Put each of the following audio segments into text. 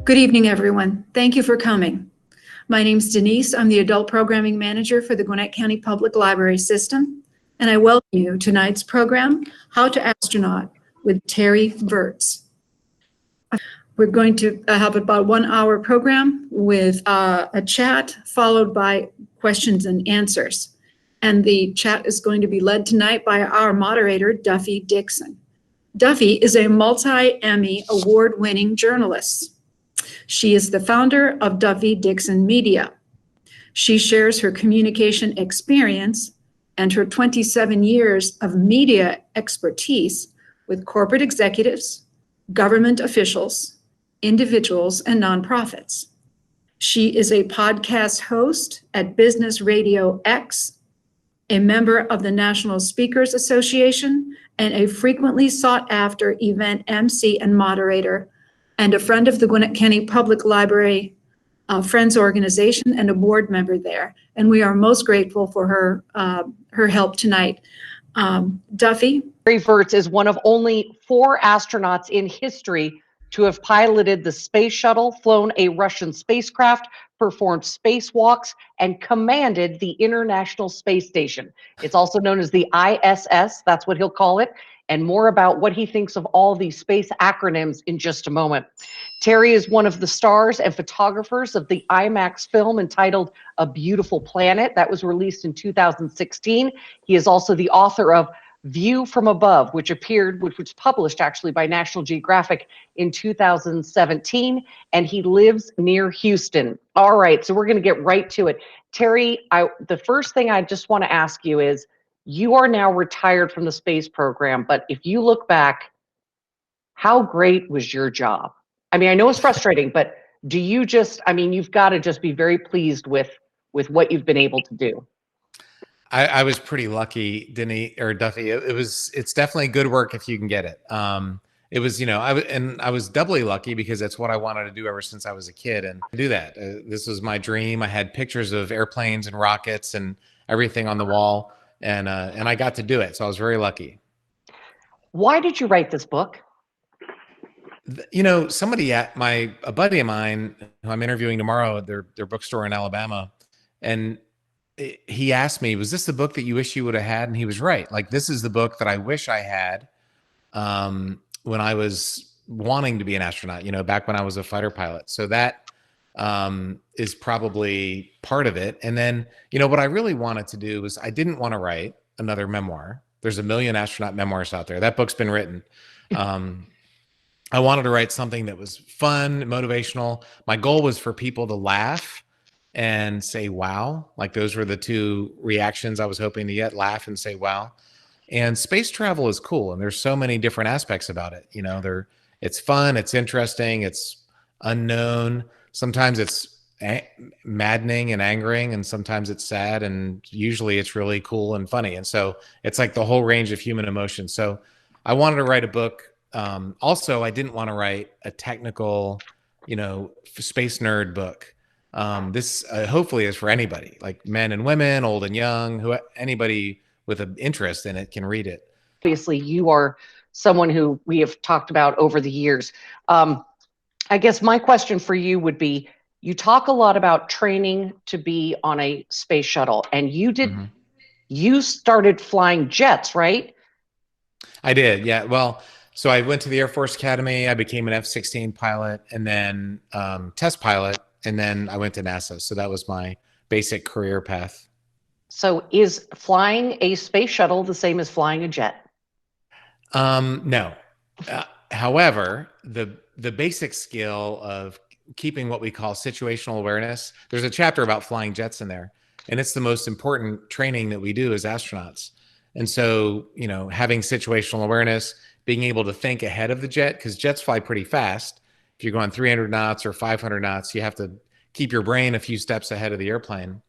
Good evening, everyone. Thank you for coming. My name's Denise. I'm the Adult Programming Manager for the Gwinnett County Public Library System, and I welcome you to tonight's program, How to Astronaut with Terry Virts. We're going to have about a 1-hour program with a chat followed by questions and answers. And the chat is going to be led tonight by our moderator, Duffy Dixon. Duffy is a multi-Emmy award-winning journalist. She is the founder of Duffy Dixon Media. She shares her communication experience and her 27 years of media expertise with corporate executives, government officials, individuals, and nonprofits. She is a podcast host at Business Radio X, a member of the National Speakers Association, and a frequently sought after event MC and moderator, and a friend of the Gwinnett County Public Library Friends Organization and a board member there. And we are most grateful for her help tonight. Duffy? Terry Virts is one of only 4 astronauts in history to have piloted the space shuttle, flown a Russian spacecraft, performed spacewalks, and commanded the International Space Station. It's also known as the ISS, that's what he'll call it, and more about what he thinks of all these space acronyms in just a moment. Terry is one of the stars and photographers of the IMAX film entitled A Beautiful Planet that was released in 2016. He is also the author of View from Above, which was published actually by National Geographic in 2017, and he lives near Houston. All right, so we're going to get right to it. Terry, the first thing I just want to ask you is, you are now retired from the space program, but if you look back, how great was your job? I mean, I know it's frustrating, but do you just, I mean, you've got to just be very pleased with what you've been able to do. I was pretty lucky, Duffy. It's definitely good work if you can get it. It was, I was doubly lucky because that's what I wanted to do ever since I was a kid, and to do that. This was my dream. I had pictures of airplanes and rockets and everything on the wall, and I got to do it. So I was very lucky. Why did you write this book? Somebody a buddy of mine who I'm interviewing tomorrow at their bookstore in Alabama, and he asked me, was this the book that you wish you would have had? And he was right. Like, this is the book that I wish I had when I was wanting to be an astronaut, back when I was a fighter pilot. So that is probably part of it. And then, what I really wanted to do was I didn't want to write another memoir. There's a million astronaut memoirs out there. That book's been written. I wanted to write something that was fun, motivational. My goal was for people to laugh and say, wow. Like, those were the 2 reactions I was hoping to get, laugh and say, wow. And space travel is cool. And there's so many different aspects about it. It's fun, it's interesting, it's unknown. Sometimes it's maddening and angering, and sometimes it's sad, and usually it's really cool and funny. And so it's like the whole range of human emotion. So I wanted to write a book. Also, I didn't want to write a technical, space nerd book. This hopefully is for anybody, like men and women, old and young, anybody with an interest in it can read it. Obviously, you are someone who we have talked about over the years. I guess my question for you would be, you talk a lot about training to be on a space shuttle, and you started flying jets, right? I did, yeah. Well, so I went to the Air Force Academy. I became an F-16 pilot, and then test pilot. And then I went to NASA. So that was my basic career path. So is flying a space shuttle the same as flying a jet? No. However, the basic skill of keeping what we call situational awareness, there's a chapter about flying jets in there. And it's the most important training that we do as astronauts. And so, having situational awareness, being able to think ahead of the jet, because jets fly pretty fast. If you're going 300 knots or 500 knots, you have to keep your brain a few steps ahead of the airplane.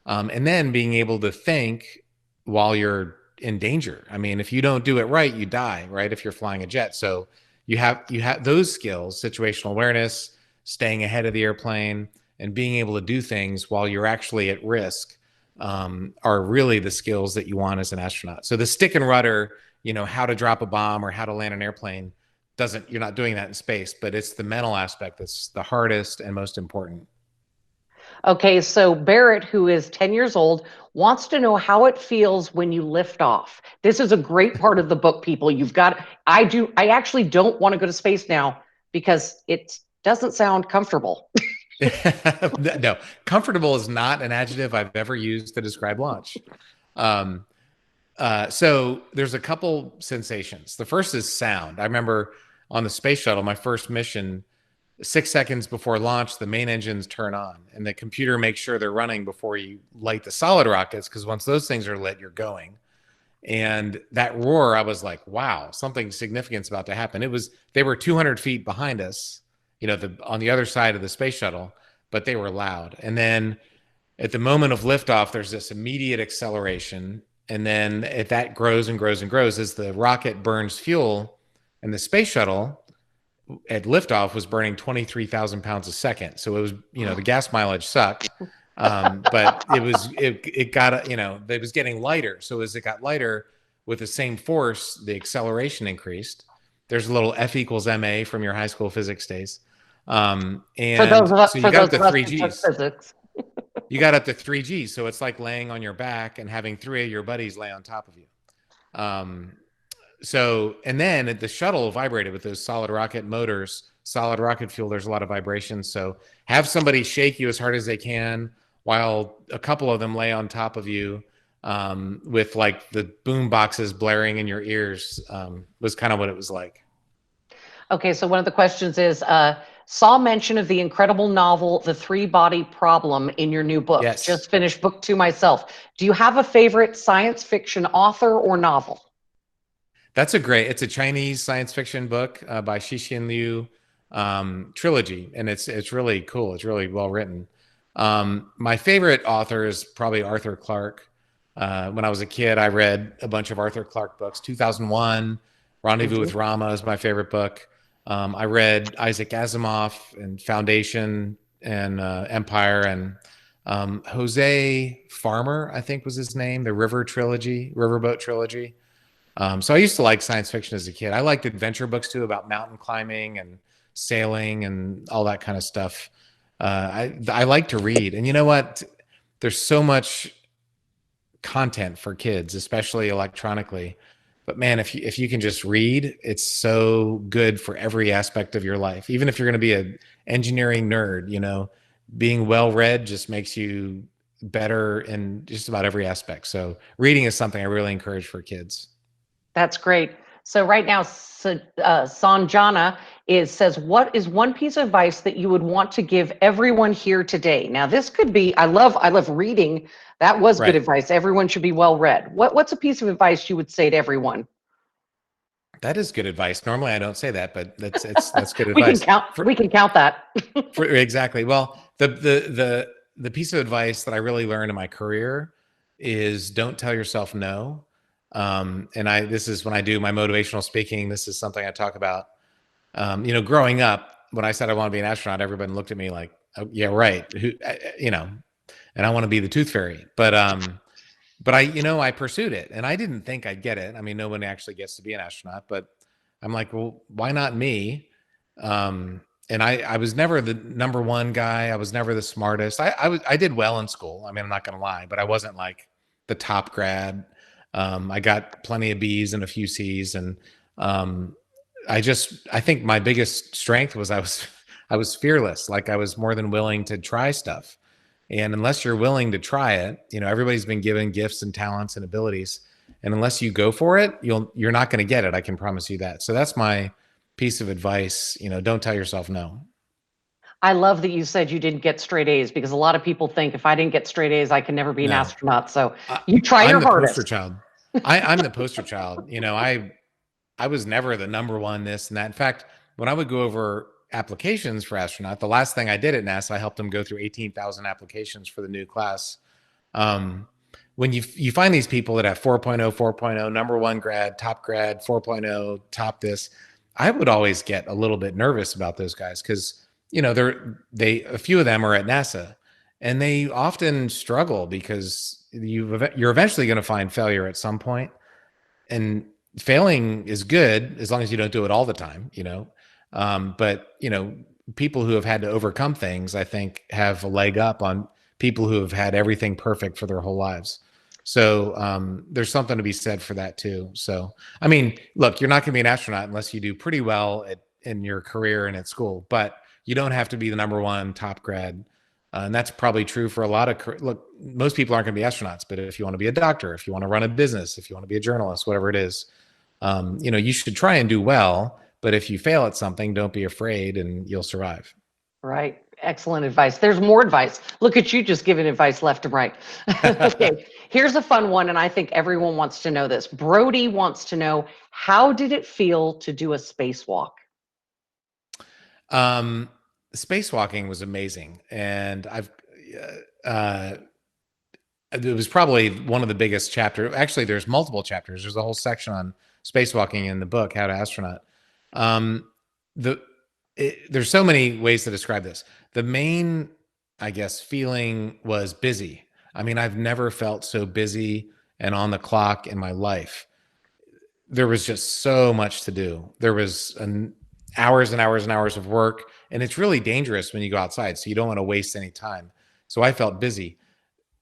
And then being able to think while you're in danger. I mean, if you don't do it right, you die, right? If you're flying a jet. So you have those skills, situational awareness, staying ahead of the airplane, and being able to do things while you're actually at risk are really the skills that you want as an astronaut. So the stick and rudder, how to drop a bomb or how to land an airplane, you're not doing that in space, but it's the mental aspect that's the hardest and most important. Okay, so Barrett, who is 10 years old, wants to know how it feels when you lift off. This is a great part of the book, people. I actually don't want to go to space now because it doesn't sound comfortable. No, comfortable is not an adjective I've ever used to describe launch. So there's a couple sensations. The first is sound. I remember on the space shuttle, my first mission, 6 seconds before launch, the main engines turn on and the computer makes sure they're running before you light the solid rockets, because once those things are lit, you're going. And that roar, I was like, wow, something significant's about to happen. They were 200 feet behind us, on the other side of the space shuttle, but they were loud. And then at the moment of liftoff, there's this immediate acceleration. And then that grows and grows and grows as the rocket burns fuel, and the space shuttle at liftoff was burning 23,000 pounds a second. So it was, the gas mileage sucked. But it was getting lighter. So as it got lighter with the same force, the acceleration increased. There's a little F equals MA from your high school physics days. And for those of us, so you for got those up of to us 3 who took Gs. physics. You got up to 3 Gs. So it's like laying on your back and having 3 of your buddies lay on top of you. And then the shuttle vibrated with those solid rocket motors, solid rocket fuel. There's a lot of vibration. So have somebody shake you as hard as they can while a couple of them lay on top of you, with like the boom boxes blaring in your ears, was kind of what it was like. Okay, so one of the questions is, saw mention of the incredible novel, The Three-Body Problem, in your new book. Yes. Just finished book 2 myself. Do you have a favorite science fiction author or novel? It's a Chinese science fiction book by Xixin Liu, trilogy. And it's really cool. It's really well written. My favorite author is probably Arthur Clarke. When I was a kid, I read a bunch of Arthur Clarke books. 2001, Rendezvous with Rama is my favorite book. I read Isaac Asimov and Foundation and Empire, and Jose Farmer, I think was his name, the Riverboat trilogy. So I used to like science fiction as a kid. I liked adventure books too, about mountain climbing and sailing and all that kind of stuff. I like to read, and you know what? There's so much content for kids, especially electronically. But man, if you can just read, it's so good for every aspect of your life. Even if you're going to be an engineering nerd, being well read just makes you better in just about every aspect. So reading is something I really encourage for kids. That's great. So right now, Sanjana says, what is one piece of advice that you would want to give everyone here today? Now, this could be, I love reading. That was Right. good advice. Everyone should be well read. What's a piece of advice you would say to everyone? That is good advice. Normally I don't say that, but that's good We advice. we can count that. Exactly. Well, the piece of advice that I really learned in my career is don't tell yourself no. This is when I do my motivational speaking. This is something I talk about. Growing up, when I said I want to be an astronaut, everybody looked at me like, oh, yeah, right. And I want to be the tooth fairy. But I pursued it, and I didn't think I'd get it. I mean, no one actually gets to be an astronaut, but I'm like, well, why not me? And I was never the number one guy. I was never the smartest. I did well in school. I mean, I'm not going to lie, but I wasn't like the top grad. I got plenty of B's and a few C's, and I think my biggest strength was I was fearless. Like I was more than willing to try stuff. And unless you're willing to try it, everybody's been given gifts and talents and abilities. And unless you go for it, you're not going to get it. I can promise you that. So that's my piece of advice. Don't tell yourself no. I love that you said you didn't get straight A's, because a lot of people think if I didn't get straight A's, I can never be an astronaut. So you try your hardest. Poster child. I'm the poster child. I was never the number one this and that. In fact, when I would go over applications for astronaut, the last thing I did at NASA, I helped them go through 18,000 applications for the new class. When you find these people that have 4.0, number one grad, 4.0, top this, I would always get a little bit nervous about those guys because a few of them are at NASA, and they often struggle because you're eventually going to find failure at some point. And failing is good as long as you don't do it all the time, but people who have had to overcome things, I think, have a leg up on people who have had everything perfect for their whole lives. So there's something to be said for that too. So, I mean, look, you're not going to be an astronaut unless you do pretty well in your career and at school, but you don't have to be the #1 top grad. And that's probably true for a lot of, look, most people aren't going to be astronauts, but if you want to be a doctor, if you want to run a business, if you want to be a journalist, whatever it is, you should try and do well, but if you fail at something, don't be afraid and you'll survive. Right. Excellent advice. There's more advice. Look at you just giving advice left and right. Okay. Here's a fun one. And I think everyone wants to know this. Brody wants to know, how did it feel to do a spacewalk? Spacewalking was amazing. And it was probably one of the biggest chapters. Actually, there's multiple chapters. There's a whole section on spacewalking in the book, How to Astronaut. There's so many ways to describe this. The main, I guess, feeling was busy. I mean, I've never felt so busy and on the clock in my life. There was just so much to do. There was hours and hours and hours of work, and it's really dangerous when you go outside, so you don't want to waste any time. So I felt busy.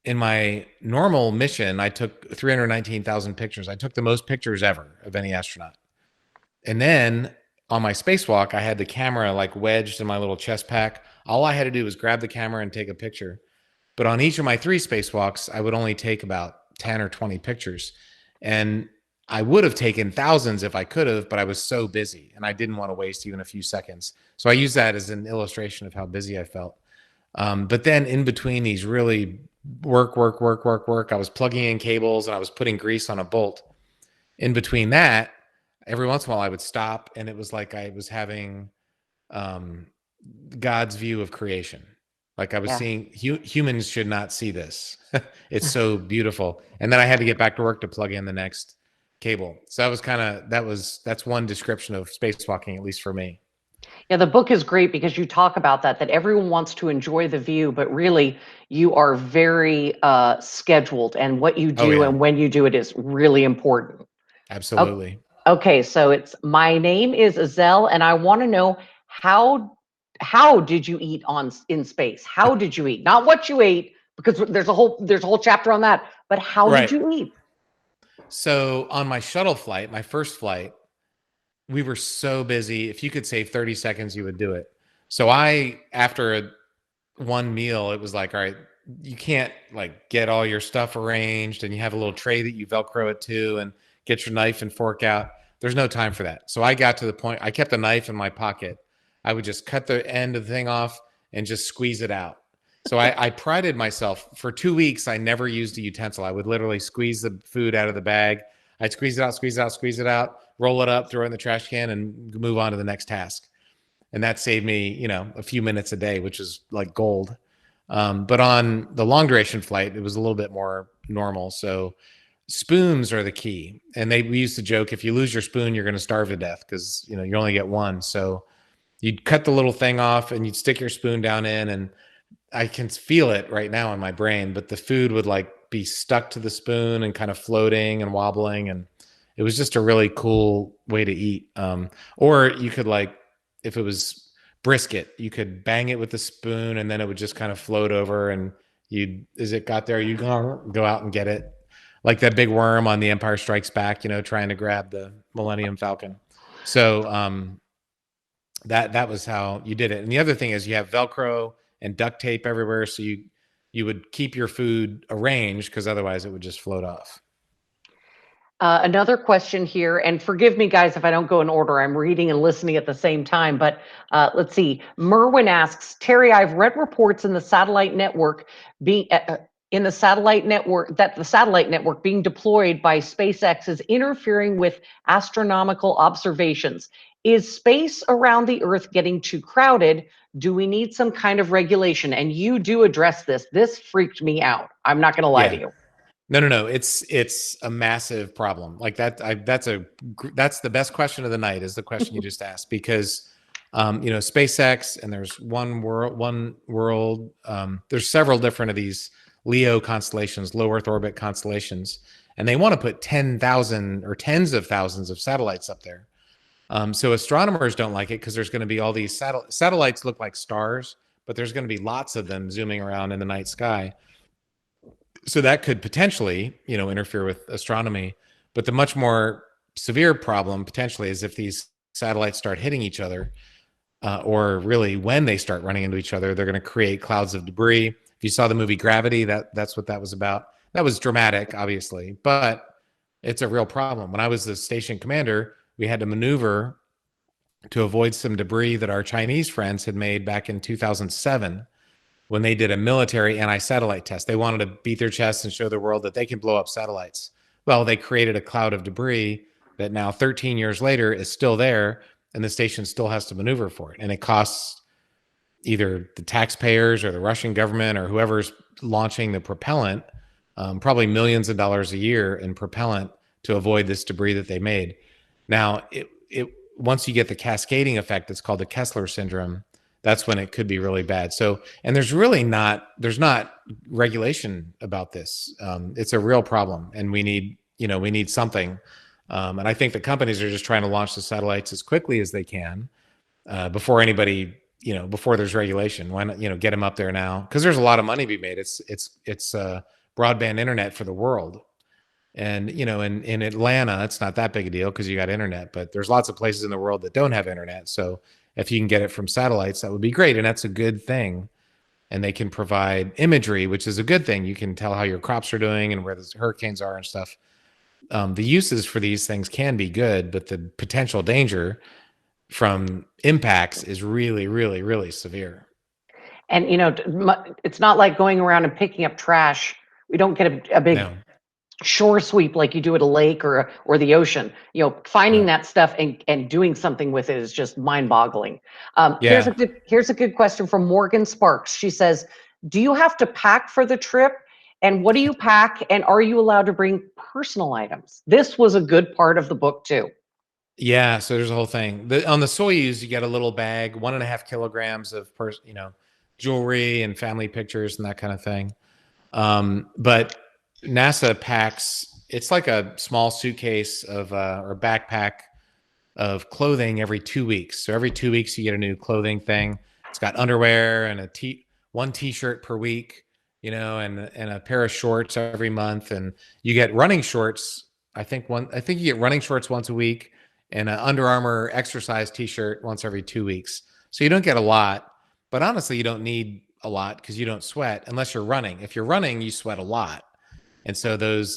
In my normal mission, I took 319,000 pictures. I took the most pictures ever of any astronaut. And then on my spacewalk, I had the camera like wedged in my little chest pack. All I had to do was grab the camera and take a picture. But on each of my 3 spacewalks, I would only take about 10 or 20 pictures. And I would have taken thousands if I could have, but I was so busy and I didn't want to waste even a few seconds. So I use that as an illustration of how busy I felt. But then in between these really work, I was plugging in cables and I was putting grease on a bolt. In between that, every once in a while I would stop, and it was like I was having God's view of creation. Like I was seeing humans should not see this. It's so beautiful. And then I had to get back to work to plug in the next cable. So that was that's one description of spacewalking, at least for me. Yeah, the book is great because you talk about that everyone wants to enjoy the view, but really you are very scheduled, and what you do and when you do it is really important. Absolutely. Okay, so my name is Azelle, and I want to know how did you eat in space? How did you eat? Not what you ate, because there's a whole chapter on that, but how did you eat? So on my shuttle flight, my first flight, we were so busy. If you could save 30 seconds, you would do it. So after one meal, it was like, all right, you can't like get all your stuff arranged, and you have a little tray that you Velcro it to and get your knife and fork out. There's no time for that. So I got to the point, I kept a knife in my pocket. I would just cut the end of the thing off and just squeeze it out. So I prided myself. For 2 weeks, I never used a utensil. I would literally squeeze the food out of the bag. I'd squeeze it out, roll it up, throw it in the trash can, and move on to the next task. And that saved me, a few minutes a day, which is like gold. But on the long duration flight, it was a little bit more normal. So spoons are the key. And we used to joke, if you lose your spoon, you're going to starve to death, because, you only get one. So you'd cut the little thing off and you'd stick your spoon down in, and I can feel it right now in my brain, but the food would like be stuck to the spoon and kind of floating and wobbling. And it was just a really cool way to eat. Or you could, like, if it was brisket, you could bang it with the spoon and then it would just kind of float over, and as it got there, you'd go out and get it. Like that big worm on The Empire Strikes Back, trying to grab the Millennium Falcon. So that was how you did it. And the other thing is you have Velcro and duct tape everywhere, so you would keep your food arranged, because otherwise it would just float off. Another question here, and forgive me, guys, if I don't go in order. I'm reading and listening at the same time, but let's see. Merwin asks, Terry, I've read reports in the satellite network that the satellite network being deployed by SpaceX is interfering with astronomical observations. Is space around the Earth getting too crowded? Do we need some kind of regulation? And you do address this. This freaked me out. I'm not going to lie to you. No. It's a massive problem. Like that. That's the best question of the night, is the question you just asked, because SpaceX, and there's one world. There's several different of these LEO constellations, low Earth orbit constellations, and they want to put 10,000 or tens of thousands of satellites up there. So astronomers don't like it because there's going to be all these satellites look like stars, but there's going to be lots of them zooming around in the night sky. So that could potentially, interfere with astronomy. But the much more severe problem potentially is if these satellites start hitting each other, or really when they start running into each other, they're going to create clouds of debris. If you saw the movie Gravity, that's what that was about. That was dramatic, obviously, but it's a real problem. When I was the station commander, we had to maneuver to avoid some debris that our Chinese friends had made back in 2007 when they did a military anti-satellite test. They wanted to beat their chests and show the world that they can blow up satellites. Well, they created a cloud of debris that now 13 years later is still there, and the station still has to maneuver for it. And it costs either the taxpayers or the Russian government or whoever's launching the propellant, probably millions of dollars a year in propellant to avoid this debris that they made. Now, once you get the cascading effect, it's called the Kessler syndrome. That's when it could be really bad. So, and there's not regulation about this. It's a real problem, and we need something. And I think the companies are just trying to launch the satellites as quickly as they can before anybody, before there's regulation. Why not, get them up there now? Because there's a lot of money to be made. It's broadband internet for the world. And, in Atlanta, it's not that big a deal because you got internet, but there's lots of places in the world that don't have internet. So if you can get it from satellites, that would be great. And that's a good thing. And they can provide imagery, which is a good thing. You can tell how your crops are doing and where the hurricanes are and stuff. The uses for these things can be good, but the potential danger from impacts is really, really, really severe. And, it's not like going around and picking up trash. We don't get a big shore sweep like you do at a lake or the ocean. Finding that stuff and doing something with it is just mind-boggling. Here's a good question from Morgan Sparks. She says, do you have to pack for the trip? And what do you pack? And are you allowed to bring personal items? This was a good part of the book too. Yeah, so there's a whole thing. On the Soyuz, you get a little bag, 1.5 kilograms of jewelry and family pictures and that kind of thing. But NASA packs, it's like a small suitcase or backpack of clothing every 2 weeks. So every 2 weeks you get a new clothing thing. It's got underwear and one t-shirt per week, and a pair of shorts every month. And you get running shorts. I think you get running shorts once a week and an Under Armour exercise t-shirt once every 2 weeks. So you don't get a lot, but honestly, you don't need a lot because you don't sweat unless you're running. If you're running, you sweat a lot. And so those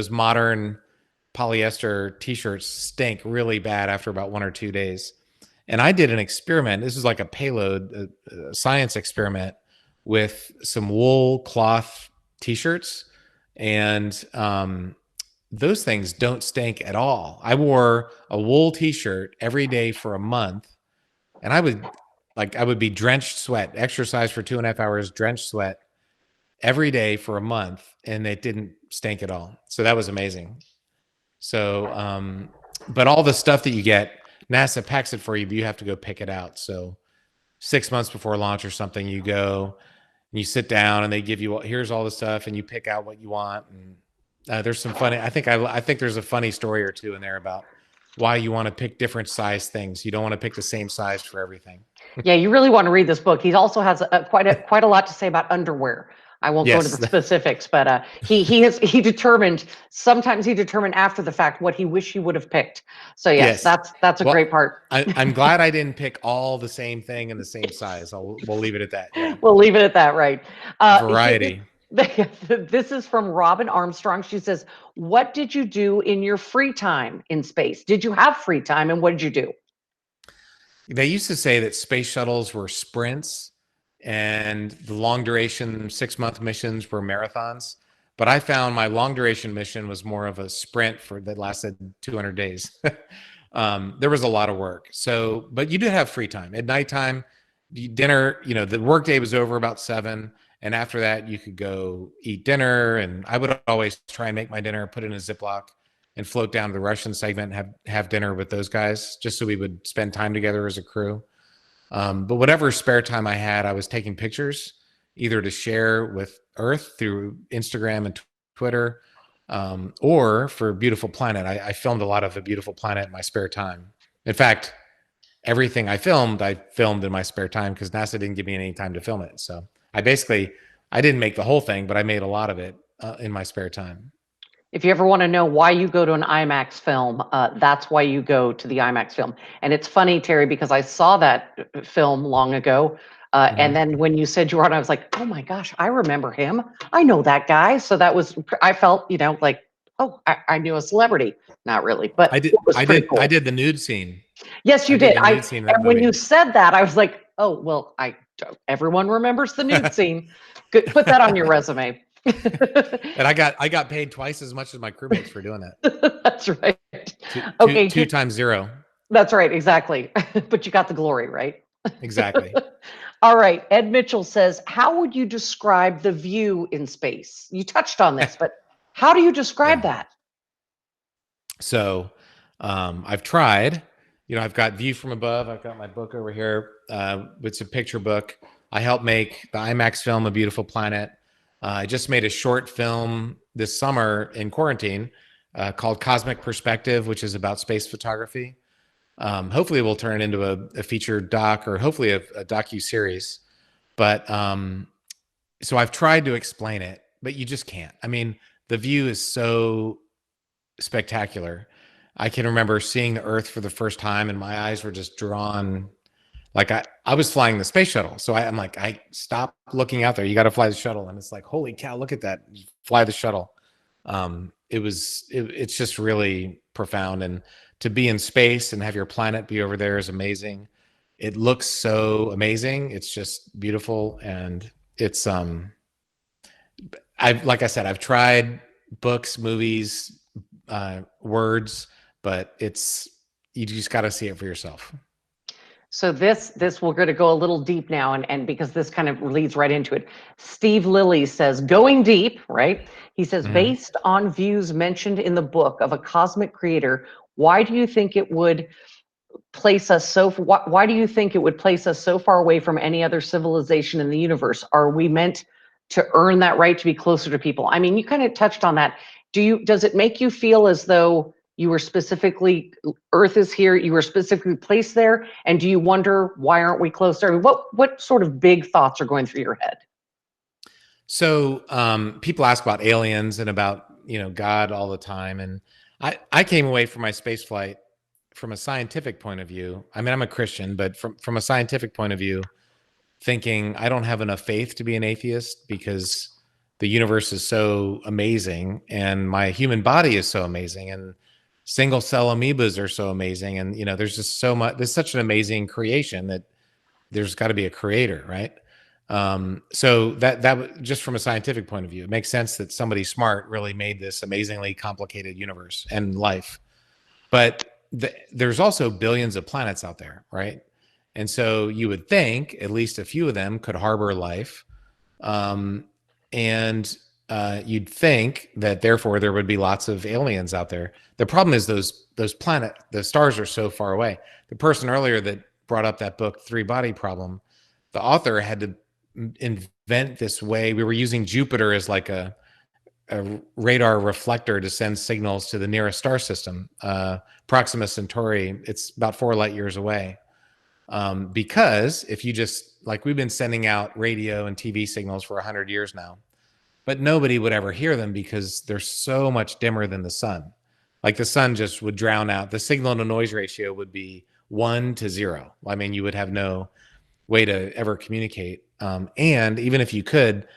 modern polyester t-shirts stink really bad after about 1 or 2 days. And I did an experiment. This is like a payload, a science experiment with some wool cloth t-shirts. And those things don't stink at all. I wore a wool t-shirt every day for a month, and I would be drenched sweat, exercise for 2.5 hours, drenched sweat every day for a month, and it didn't stink at all. So that was amazing. So, but all the stuff that you get, NASA packs it for you, but you have to go pick it out. So 6 months before launch or something, you go and you sit down and they give you, here's all the stuff, and you pick out what you want. And there's some funny, I think there's a funny story or two in there about why you want to pick different size things. You don't want to pick the same size for everything. Yeah, you really want to read this book. He also has quite a lot to say about underwear. I won't go into the specifics, but he determined after the fact what he wished he would have picked. So yes. that's a great part. I'm glad I didn't pick all the same thing in the same size. We'll leave it at that. Yeah. We'll leave it at that, right? Variety. This is from Robin Armstrong. She says, what did you do in your free time in space? Did you have free time, and what did you do? They used to say that space shuttles were sprints and the long duration 6-month missions were marathons. But I found my long duration mission was more of a sprint that lasted 200 days. There was a lot of work. So, but you did have free time at nighttime. Dinner, the workday was over about 7. And after that, you could go eat dinner. And I would always try and make my dinner, put it in a Ziploc, and float down to the Russian segment and have dinner with those guys, just so we would spend time together as a crew. But whatever spare time I had, I was taking pictures, either to share with Earth through Instagram and Twitter, Or for Beautiful Planet, I filmed a lot of A Beautiful Planet in my spare time. In fact, everything I filmed in my spare time because NASA didn't give me any time to film it. So I didn't make the whole thing, but I made a lot of it in my spare time. If you ever want to know why you go to an IMAX film, that's why you go to the IMAX film. And it's funny, Terry, because I saw that film long ago. And then when you said you were on, I was like, oh my gosh, I remember him. I know that guy. So I felt, like, oh, I knew a celebrity. Not really, but it was pretty cool. I did the nude scene. Yes, you did. The nude scene in that And when movie. you said that, I was like, oh, well, everyone remembers the nude scene. Good, put that on your resume. And I got paid twice as much as my crewmates for doing it. That's right. Two times zero. That's right, exactly. But you got the glory, right? Exactly. All right. Ed Mitchell says, how would you describe the view in space? You touched on this, but how do you describe that? So I've tried, I've got View from Above. I've got my book over here. It's a picture book. I helped make the IMAX film, A Beautiful Planet. I just made a short film this summer in quarantine called Cosmic Perspective, which is about space photography. Hopefully we'll turn it into a featured doc or hopefully a docu-series. But so I've tried to explain it, but you just can't. I mean, the view is so spectacular. I can remember seeing the Earth for the first time and my eyes were just drawn. Like I was flying the space shuttle. So I'm like, I stop looking out there. You got to fly the shuttle. And it's like, holy cow, look at that. Fly the shuttle. It's just really profound. And to be in space and have your planet be over there is amazing. It looks so amazing. It's just beautiful. And it's, like I said, I've tried books, movies, words, but you just got to see it for yourself. So this we're going to go a little deep now, and because this kind of leads right into it. Steve Lilly says, going deep, right? He says, based on views mentioned in the book of a cosmic creator, why do you think it would place us so far away from any other civilization in the universe? Are we meant to earn that right to be closer to people? I mean, you kind of touched on that. Does it make you feel as though you were specifically, Earth is here, you were specifically placed there, and do you wonder why aren't we closer? I mean, what sort of big thoughts are going through your head? So people ask about aliens and about God all the time, and I came away from my space flight from a scientific point of view. I mean, I'm a Christian, but from a scientific point of view, thinking I don't have enough faith to be an atheist because the universe is so amazing and my human body is so amazing and single cell amoebas are so amazing. And, there's just so much, there's such an amazing creation that there's got to be a creator, right? So that just from a scientific point of view, it makes sense that somebody smart really made this amazingly complicated universe and life. But there's also billions of planets out there, right? And so you would think at least a few of them could harbor life. And you'd think that therefore there would be lots of aliens out there. The problem is those the stars are so far away. The person earlier that brought up that book, Three Body Problem, the author had to invent this way. We were using Jupiter as like a radar reflector to send signals to the nearest star system, Proxima Centauri. It's about 4 light years away. Because if you just, like, we've been sending out radio and TV signals for 100 years now, but nobody would ever hear them because they're so much dimmer than the sun. Like the sun just would drown out. The signal to noise ratio would be 1 to 0. I mean, you would have no way to ever communicate. And even if you could,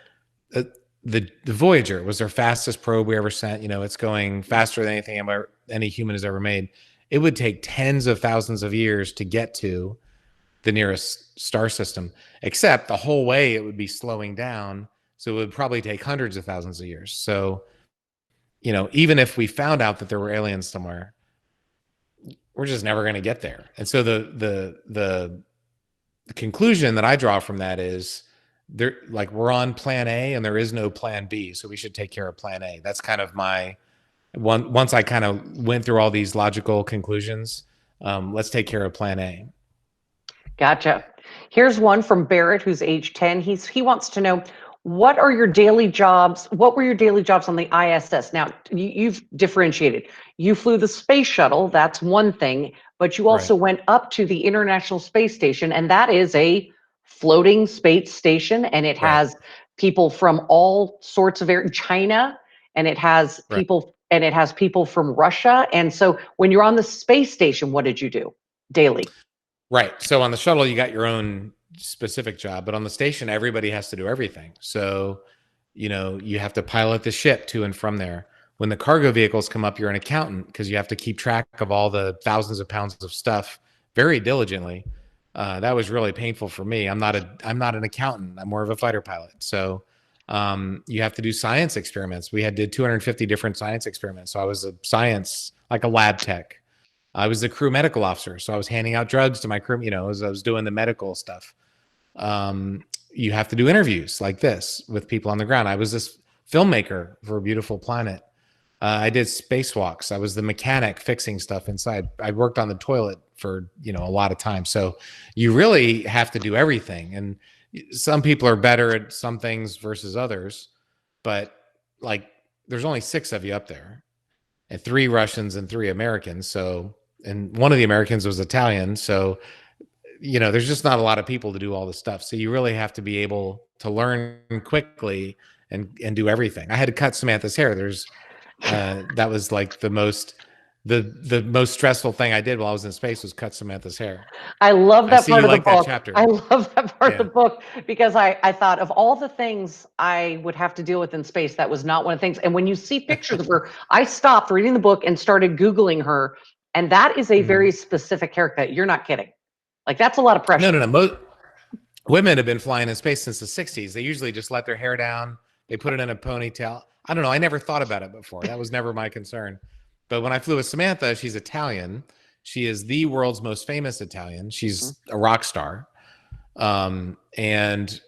the Voyager was our fastest probe we ever sent. It's going faster than anything any human has ever made. It would take tens of thousands of years to get to the nearest star system, except the whole way it would be slowing down. So it would probably take hundreds of thousands of years. So, even if we found out that there were aliens somewhere, we're just never going to get there. And so the conclusion that I draw from that is we're on plan A and there is no plan B. So we should take care of plan A. That's kind of my one. Once I kind of went through all these logical conclusions, let's take care of plan A. Gotcha. Here's one from Barrett, who's age 10. He wants to know, What are your daily jobs? What were your daily jobs on the ISS? Now, you've differentiated. You flew the space shuttle, that's one thing, but you also Right. went up to the International Space Station, and that is a floating space station, and it Right. has people from all sorts of China, and it has Right. people from Russia. And so when you're on the space station, what did you do daily? Right. So on the shuttle, you got your own specific job, but on the station, everybody has to do everything. So, you have to pilot the ship to and from there. When the cargo vehicles come up, you're an accountant because you have to keep track of all the thousands of pounds of stuff very diligently. That was really painful for me. I'm not an accountant. I'm more of a fighter pilot. So, you have to do science experiments. Did 250 different science experiments. So I was like a lab tech. I was the crew medical officer, so I was handing out drugs to my crew, as I was doing the medical stuff. You have to do interviews like this with people on the ground. I was this filmmaker for A Beautiful Planet. I did spacewalks. I was the mechanic fixing stuff inside. I worked on the toilet for, a lot of time. So you really have to do everything. And some people are better at some things versus others, but like there's only 6 of you up there and 3 Russians and 3 Americans. So, and one of the Americans was Italian. So, there's just not a lot of people to do all this stuff. So you really have to be able to learn quickly and do everything. I had to cut Samantha's hair. That was like the most stressful thing I did while I was in space was cut Samantha's hair. I love that part of the book. Chapter. I love that part of the book because I thought of all the things I would have to deal with in space. That was not one of the things. And when you see pictures of her, I stopped reading the book and started Googling her. And that is a very specific haircut. You're not kidding. Like, that's a lot of pressure. No. Most women have been flying in space since the 60s. They usually just let their hair down. They put it in a ponytail. I don't know. I never thought about it before. That was never my concern. But when I flew with Samantha, she's Italian. She is the world's most famous Italian. She's a rock star. And,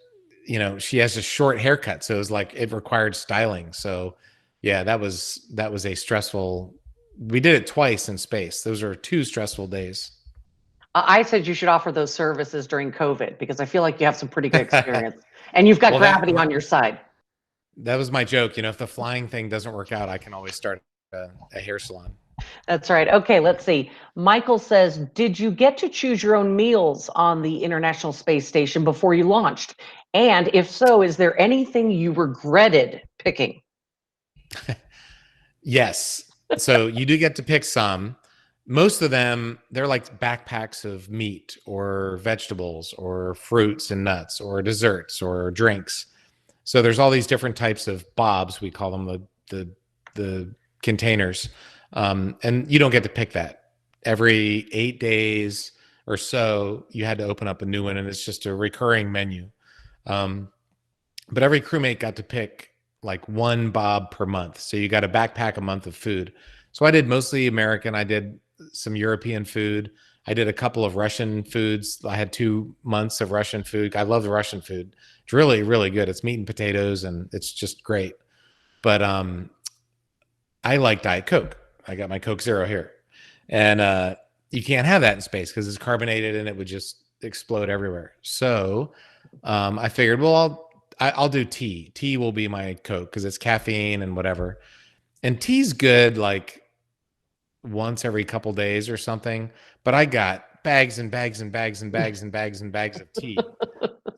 she has a short haircut. So it was like it required styling. So, yeah, that was a stressful. We did it twice in space. Those are 2 stressful days. I said you should offer those services during COVID because I feel like you have some pretty good experience and you've got gravity on your side. That was my joke. If the flying thing doesn't work out, I can always start a hair salon. That's right. Okay, let's see. Michael says, did you get to choose your own meals on the International Space Station before you launched? And if so, is there anything you regretted picking? Yes. So you do get to pick some. Most of them, they're like backpacks of meat or vegetables or fruits and nuts or desserts or drinks. So there's all these different types of bobs. We call them the containers. And you don't get to pick that. Every 8 days or so, you had to open up a new one, and it's just a recurring menu. But every crewmate got to pick like 1 bob per month. So you got to backpack a month of food. So I did mostly American. I did some European food. I did a couple of Russian foods. I had 2 months of Russian food. I love the Russian food. It's really, really good. It's meat and potatoes, and it's just great. But I like Diet Coke. I got my Coke Zero here. And you can't have that in space because it's carbonated and it would just explode everywhere. So I figured, well, I'll do tea. Tea will be my Coke because it's caffeine and whatever. And tea's good like once every couple days or something. But I got bags and bags and bags and bags and bags and bags of tea.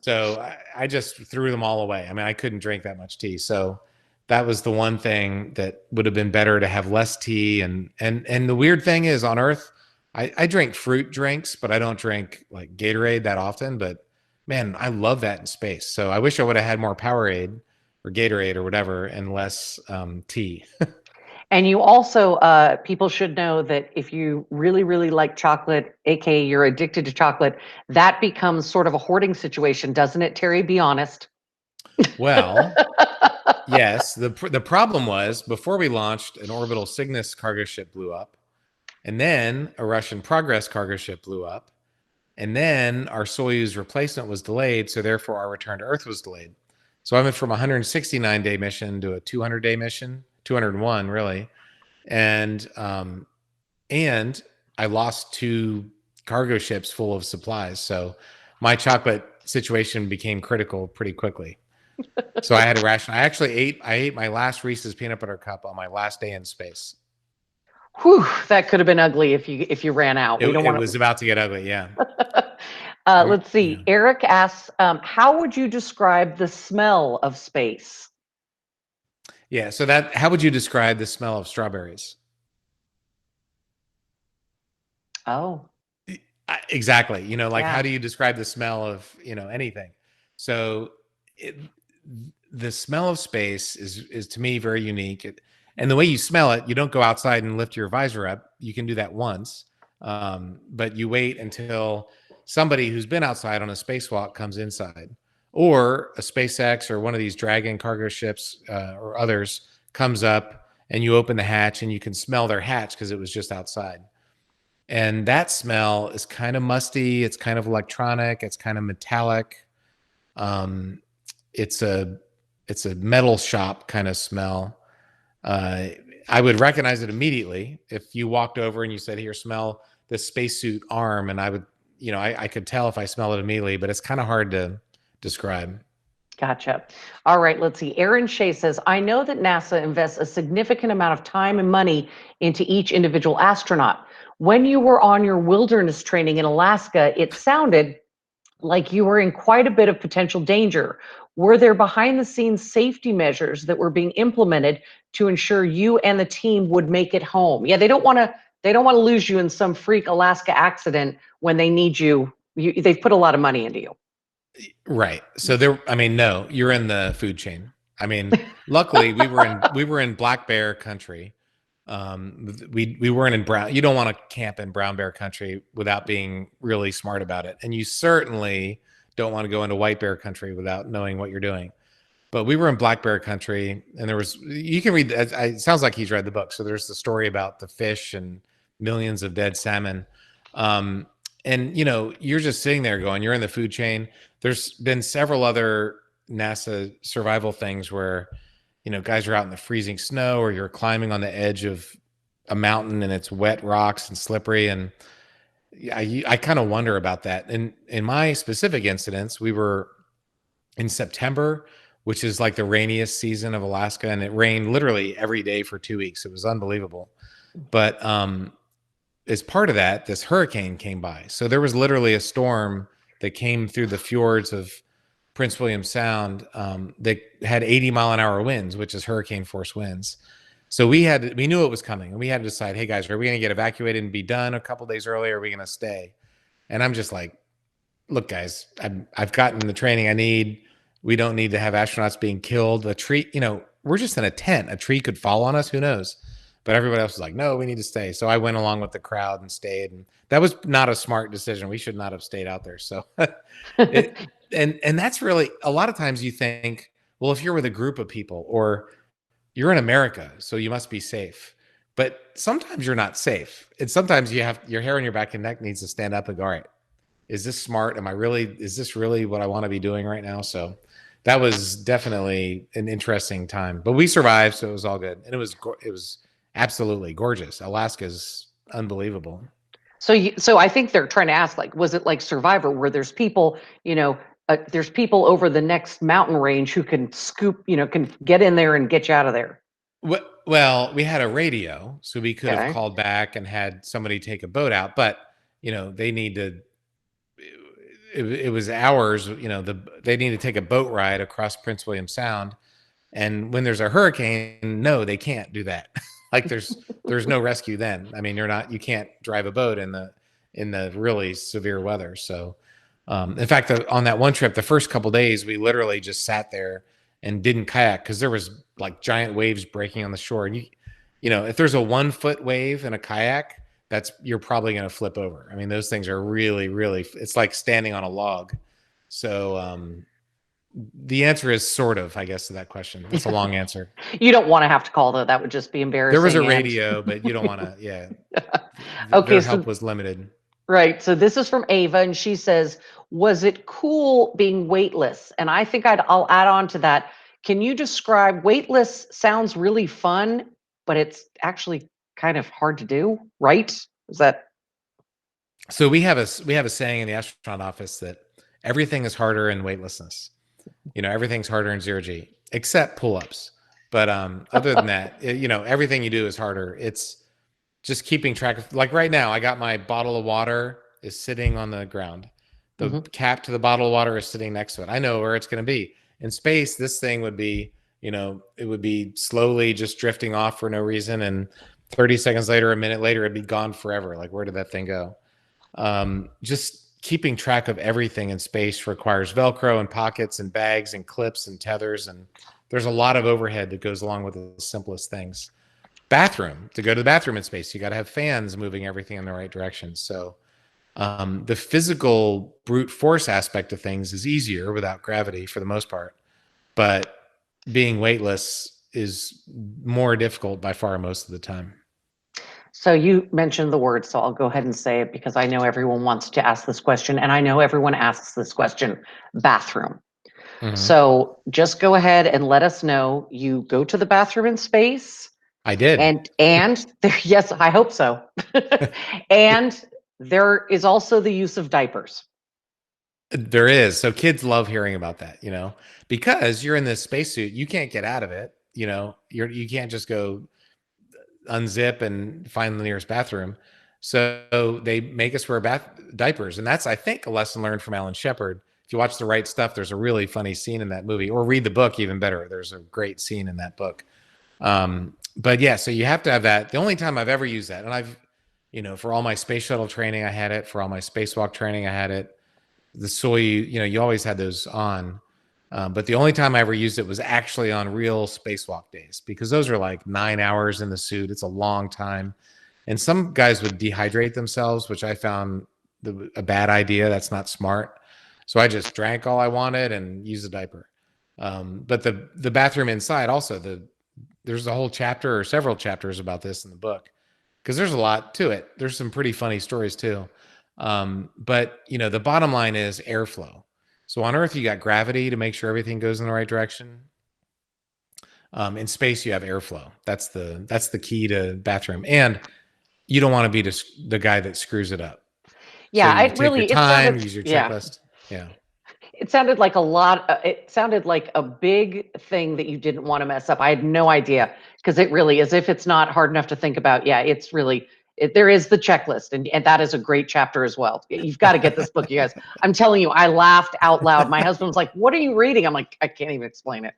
So I just threw them all away. I mean, I couldn't drink that much tea. So that was the one thing that would have been better to have less tea. And the weird thing is on Earth, I drink fruit drinks, but I don't drink like Gatorade that often. But man, I love that in space. So I wish I would have had more Powerade or Gatorade or whatever and less tea. And you also, people should know that if you really, really like chocolate, aka you're addicted to chocolate, that becomes sort of a hoarding situation, doesn't it, Terry? Be honest. Well, yes. The problem was before we launched, an orbital Cygnus cargo ship blew up, and then a Russian Progress cargo ship blew up, and then our Soyuz replacement was delayed, so therefore our return to Earth was delayed. So I went from a 169-day mission to a 200-day mission, 201 really, and I lost 2 cargo ships full of supplies. So my chocolate situation became critical pretty quickly. So I had to ration. I ate my last Reese's peanut butter cup on my last day in space. Whew, that could have been ugly if you ran out. We don't It want was about to get ugly. Yeah. Let's see. Yeah. Eric asks, how would you describe the smell of space? Yeah. So how would you describe the smell of strawberries? Oh, Exactly. You know, like yeah. how do you describe the smell of, anything? So the smell of space is to me very unique. And the way you smell it, you don't go outside and lift your visor up. You can do that once, but you wait until somebody who's been outside on a spacewalk comes inside, or a SpaceX or one of these Dragon cargo ships or others comes up, and you open the hatch and you can smell their hatch because it was just outside. And that smell is kind of musty. It's kind of electronic. It's kind of metallic. Um, it's a metal shop kind of smell. I would recognize it immediately if you walked over and you said, "Here, smell the spacesuit arm," and I would, I could tell if I smell it immediately. But it's kind of hard to describe. Gotcha. All right, let's see. Aaron Shea says, I know that NASA invests a significant amount of time and money into each individual astronaut. When you were on your wilderness training in Alaska, it sounded like you were in quite a bit of potential danger. Were there behind the scenes safety measures that were being implemented to ensure you and the team would make it home? Yeah, they don't want to lose you in some freak Alaska accident when they need you. They've put a lot of money into you. Right. So no, you're in the food chain. I mean, luckily we were in black bear country. We weren't in brown. You don't want to camp in brown bear country without being really smart about it. And you certainly don't want to go into white bear country without knowing what you're doing. But we were in black bear country, and you can read, it sounds like he's read the book. So there's the story about the fish and millions of dead salmon. And you're just sitting there going, you're in the food chain. There's been several other NASA survival things where, guys are out in the freezing snow, or you're climbing on the edge of a mountain and it's wet rocks and slippery. And I kind of wonder about that. And in my specific incidents, we were in September, which is like the rainiest season of Alaska, and it rained literally every day for 2 weeks. It was unbelievable. But as part of that, this hurricane came by. So there was literally a storm that came through the fjords of Prince William Sound that had 80-mile-an-hour winds, which is hurricane force winds. So we knew it was coming, and we had to decide, hey guys, are we going to get evacuated and be done a couple days early, or are we going to stay? And I'm just like, look, guys, I've gotten the training I need. We don't need to have astronauts being killed. A tree, we're just in a tent. A tree could fall on us. Who knows? But everybody else was like, no, we need to stay. So I went along with the crowd and stayed. And that was not a smart decision. We should not have stayed out there. So, and that's really, a lot of times you think, well, if you're with a group of people, or you're in America, so you must be safe. But sometimes you're not safe. And sometimes you have your hair on your back and neck needs to stand up and go, all right, is this smart? Is this really what I want to be doing right now? So that was definitely an interesting time, but we survived. So it was all good. And it was absolutely gorgeous. Alaska's unbelievable. So I think they're trying to ask, like, was it like Survivor, where there's people, there's people over the next mountain range who can scoop, can get in there and get you out of there? Well, we had a radio, so we could have called back and had somebody take a boat out, but they need to. It was hours. They need to take a boat ride across Prince William Sound, and when there's a hurricane, no, they can't do that. Like there's no rescue then. I mean, you can't drive a boat in the really severe weather. So, in fact, on that one trip, the first couple of days, we literally just sat there and didn't kayak because there was like giant waves breaking on the shore. And if there's a 1-foot wave in a kayak, you're probably going to flip over. I mean, those things are really, really, it's like standing on a log. So, the answer is sort of, I guess, to that question. That's a long answer. You don't want to have to call, though. That would just be embarrassing. There was a radio, but you don't want to, yeah. Okay, Their help was limited. Right. So this is from Ava, and she says, was it cool being weightless? And I think I'll add on to that. Can you describe, weightless sounds really fun, but it's actually kind of hard to do, right? Is that? So we have a saying in the astronaut office that everything is harder in weightlessness. Everything's harder in zero G except pull-ups. But other than that, everything you do is harder. It's just keeping track of, like right now, I got my bottle of water is sitting on the ground. The cap to the bottle of water is sitting next to it. I know where it's going to be. In space, this thing would be, it would be slowly just drifting off for no reason. And 30 seconds later, a minute later, it'd be gone forever. Like, where did that thing go? Just keeping track of everything in space requires Velcro and pockets and bags and clips and tethers. And there's a lot of overhead that goes along with the simplest things. Bathroom, to go to the bathroom in space, you got to have fans moving everything in the right direction. So the physical brute force aspect of things is easier without gravity for the most part, but being weightless is more difficult by far most of the time. So you mentioned the word, so I'll go ahead and say it because I know everyone wants to ask this question, and I know everyone asks this question: bathroom. So just go ahead and let us know you go to the bathroom in space. I did. And there, yes, I hope so. And there is also the use of diapers. There is. So kids love hearing about that, because you're in this spacesuit, you can't get out of it. You can't just go unzip and find the nearest bathroom. So they make us wear diapers. And that's, I think, a lesson learned from Alan Shepard. If you watch The Right Stuff, there's a really funny scene in that movie, or read the book, even better. There's a great scene in that book. But yeah, so you have to have that. The only time I've ever used that, and I've, for all my space shuttle training, I had it. For all my spacewalk training, I had it. The Soyuz, you always had those on. But the only time I ever used it was actually on real spacewalk days, because those are like 9 hours in the suit. It's a long time. And some guys would dehydrate themselves, which I found a bad idea. That's not smart. So I just drank all I wanted and used a diaper. But the bathroom inside also, there's a whole chapter or several chapters about this in the book, because there's a lot to it. There's some pretty funny stories too. But the bottom line is airflow. So on Earth, you got gravity to make sure everything goes in the right direction. In space, you have airflow. That's the key to bathroom. And you don't want to be the guy that screws it up. Yeah, so take your time, use your checklist. Yeah. It sounded like a lot. It sounded like a big thing that you didn't want to mess up. I had no idea, because it really is. If it's not hard enough to think about, yeah, it's really, there is the checklist, and that is a great chapter as well. You've got to get this book, you guys. I'm telling you, I laughed out loud. My husband was like, "What are you reading?" I'm like, I can't even explain it.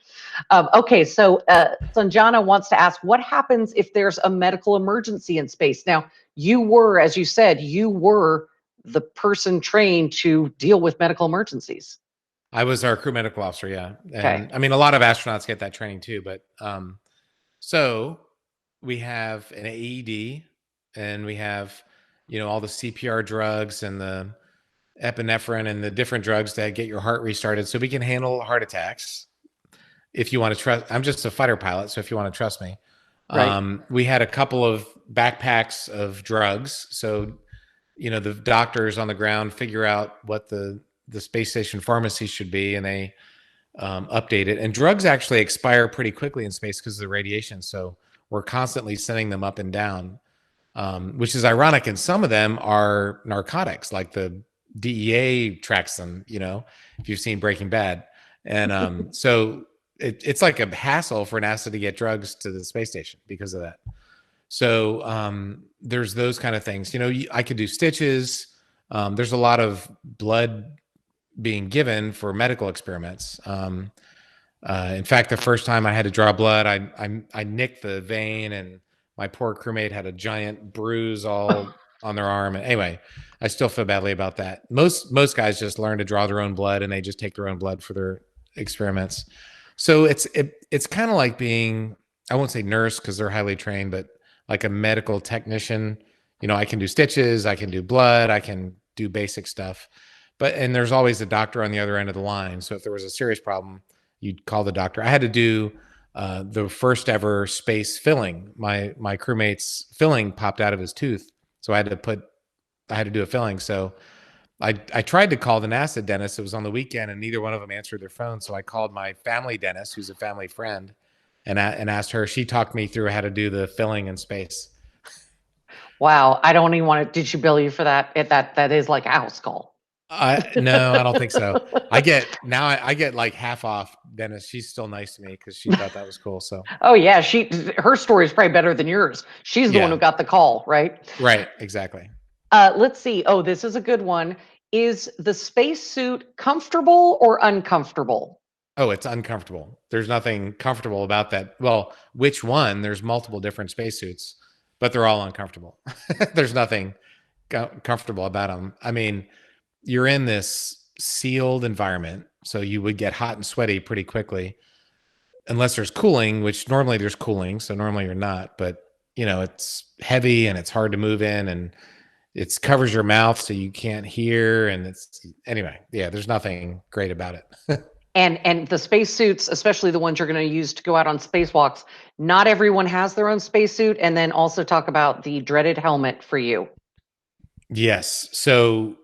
Okay, so Sanjana wants to ask, what happens if there's a medical emergency in space? Now, you were, as you said, the person trained to deal with medical emergencies. I was our crew medical officer, yeah. And okay. I mean, a lot of astronauts get that training too, but so we have an AED, and we have, all the CPR drugs and the epinephrine and the different drugs that get your heart restarted, so we can handle heart attacks. If you want to trust, I'm just a fighter pilot, so if you want to trust me. Right. We had a couple of backpacks of drugs, so the doctors on the ground figure out what the space station pharmacy should be, and they update it. And drugs actually expire pretty quickly in space because of the radiation. So we're constantly sending them up and down, which is ironic. And some of them are narcotics, like the DEA tracks them, if you've seen Breaking Bad. And so it's like a hassle for NASA to get drugs to the space station because of that. So there's those kind of things. I could do stitches. There's a lot of blood being given for medical experiments. In fact, the first time I had to draw blood, I nicked the vein, and my poor crewmate had a giant bruise all on their arm. And anyway, I still feel badly about that. Most guys just learn to draw their own blood, and they just take their own blood for their experiments. So it's kind of like being, I won't say nurse because they're highly trained, but like a medical technician. I can do stitches, I can do blood, I can do basic stuff. And there's always a doctor on the other end of the line. So if there was a serious problem, you'd call the doctor. I had to do the first ever space filling. My crewmate's filling popped out of his tooth, so I had to do a filling. So I tried to call the NASA dentist. It was on the weekend, and neither one of them answered their phone. So I called my family dentist, who's a family friend, and asked her. She talked me through how to do the filling in space. Wow, I don't even want to. Did she bill you for that? That is like a house call. No, I don't think so. I get like half off. Dennis, she's still nice to me because she thought that was cool. So Oh yeah, her story is probably better than yours. She's the one who yeah, got the call, right? right, exactly. Let's see. Oh, this is a good one. Is the spacesuit comfortable or uncomfortable? Oh, it's uncomfortable. There's nothing comfortable about that. Well, which one? There's multiple different spacesuits, but they're all uncomfortable. There's nothing comfortable about them. I mean, you're in this sealed environment, so you would get hot and sweaty pretty quickly, unless there's cooling, which normally there's cooling, so normally you're not. But it's heavy and it's hard to move in, and it covers your mouth so you can't hear. And it's anyway, yeah. There's nothing great about it. And the spacesuits, especially the ones you're going to use to go out on spacewalks, not everyone has their own spacesuit. And then also talk about the dreaded helmet for you. Yes. So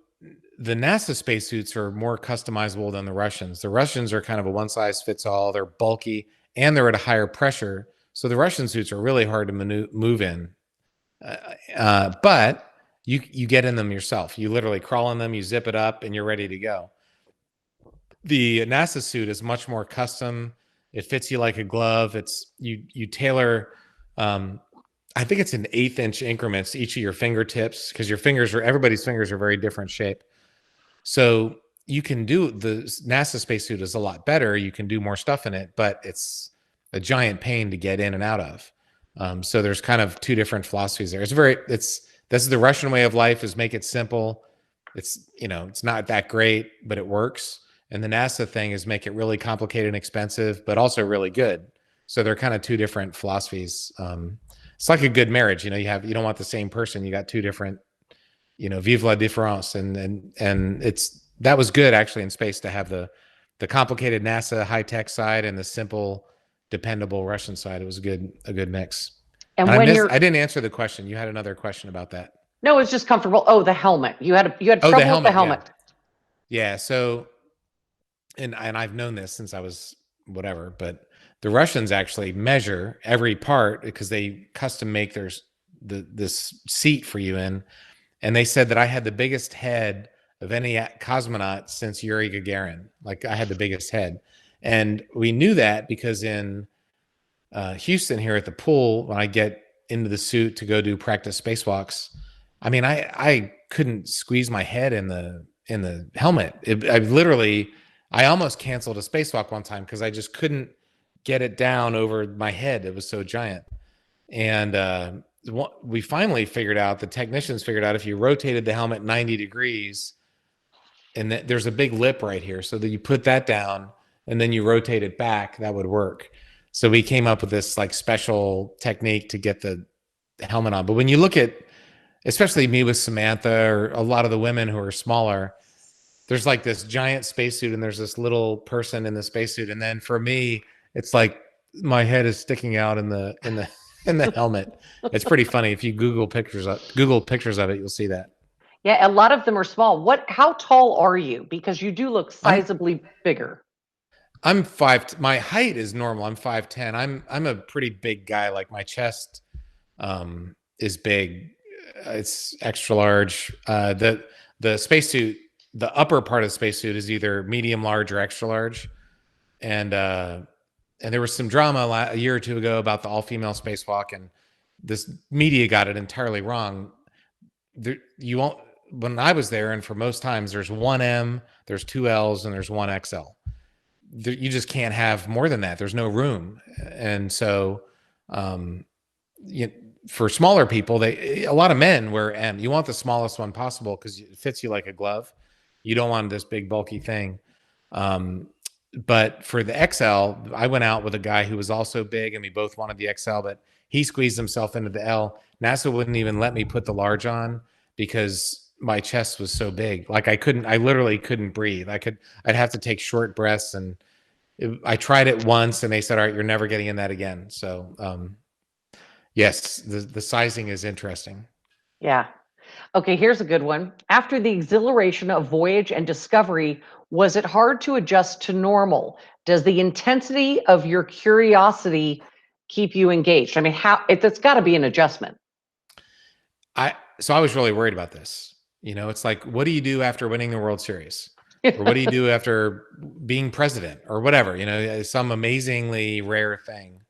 the NASA spacesuits are more customizable than the Russians. The Russians are kind of a one size fits all. They're bulky and they're at a higher pressure. So the Russian suits are really hard to move in. But you get in them yourself. You literally crawl in them, you zip it up, and you're ready to go. The NASA suit is much more custom. It fits you like a glove. It's you tailor. I think it's in 1/8 inch increments each of your fingertips, because everybody's fingers are very different shape. So you can do the NASA spacesuit is a lot better. You can do more stuff in it, but it's a giant pain to get in and out of. So there's kind of two different philosophies there. This is the Russian way of life, is make it simple. It's not that great, but it works. And the NASA thing is make it really complicated and expensive, but also really good. So they're kind of two different philosophies. It's like a good marriage. You don't want the same person. You got two different, vive la différence. And that was good actually in space to have the complicated NASA high tech side and the simple, dependable Russian side. It was a good mix. And I when didn't answer the question. You had another question about that. No, it's just comfortable. Oh, the helmet. You had trouble with the helmet. Yeah. So, and I've known this since I was whatever, but the Russians actually measure every part because they custom make this seat for you in. And they said that I had the biggest head of any cosmonaut since Yuri Gagarin. Like, I had the biggest head. And we knew that because in Houston here at the pool, when I get into the suit to go do practice spacewalks, I mean, I couldn't squeeze my head in the helmet. I almost canceled a spacewalk one time because I just couldn't get it down over my head. It was so giant. And we finally figured out, the technicians figured out, if you rotated the helmet 90 degrees, and there's a big lip right here, so that you put that down and then you rotate it back, that would work. So we came up with this like special technique to get the helmet on. But when you look at, especially me with Samantha or a lot of the women who are smaller, there's like this giant spacesuit and there's this little person in the spacesuit. And then for me, it's like my head is sticking out in the helmet. It's pretty funny. If you Google pictures of it, you'll see that. Yeah, a lot of them are small. How tall are you? Because you do look sizably bigger. I'm 5. My height is normal. I'm 5'10". I'm a pretty big guy. Like, my chest is big. It's extra large. The spacesuit, the upper part of the spacesuit is either medium large or extra large. And there was some drama a year or two ago about the all-female spacewalk, and this media got it entirely wrong. When I was there, and for most times, there's one M, there's two L's, and there's one XL. You just can't have more than that. There's no room. And so for smaller people, a lot of men wear M. You want the smallest one possible because it fits you like a glove. You don't want this big bulky thing. But for the XL, I went out with a guy who was also big, and we both wanted the XL, but he squeezed himself into the L. NASA wouldn't even let me put the large on because my chest was so big. Like, I literally couldn't breathe. I'd have to take short breaths, and I tried it once and they said, all right, you're never getting in that again. So, yes, the sizing is interesting. Yeah. Okay, here's a good one. After the exhilaration of voyage and discovery, was it hard to adjust to normal? Does the intensity of your curiosity keep you engaged? I mean, it's got to be an adjustment. So I was really worried about this. You know, it's like, what do you do after winning the World Series? Or what do you do after being president or whatever, you know, some amazingly rare thing.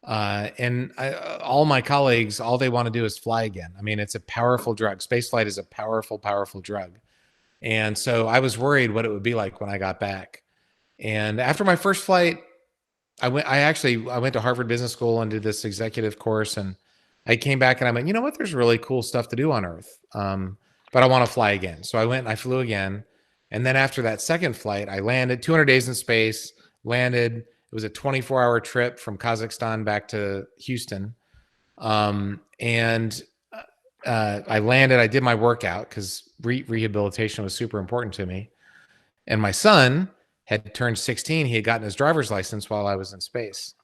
All my colleagues, all they want to do is fly again. I mean, it's a powerful drug. Spaceflight is a powerful, powerful drug. And so I was worried what it would be like when I got back. And after my first flight, I went to Harvard Business School and did this executive course. And I came back and I went, you know what, there's really cool stuff to do on Earth. But I want to fly again. So I went and I flew again. And then after that second flight, I landed 200 days in space, landed. It was a 24-hour trip from Kazakhstan back to Houston. I landed, I did my workout because rehabilitation was super important to me. And my son had turned 16. He had gotten his driver's license while I was in space.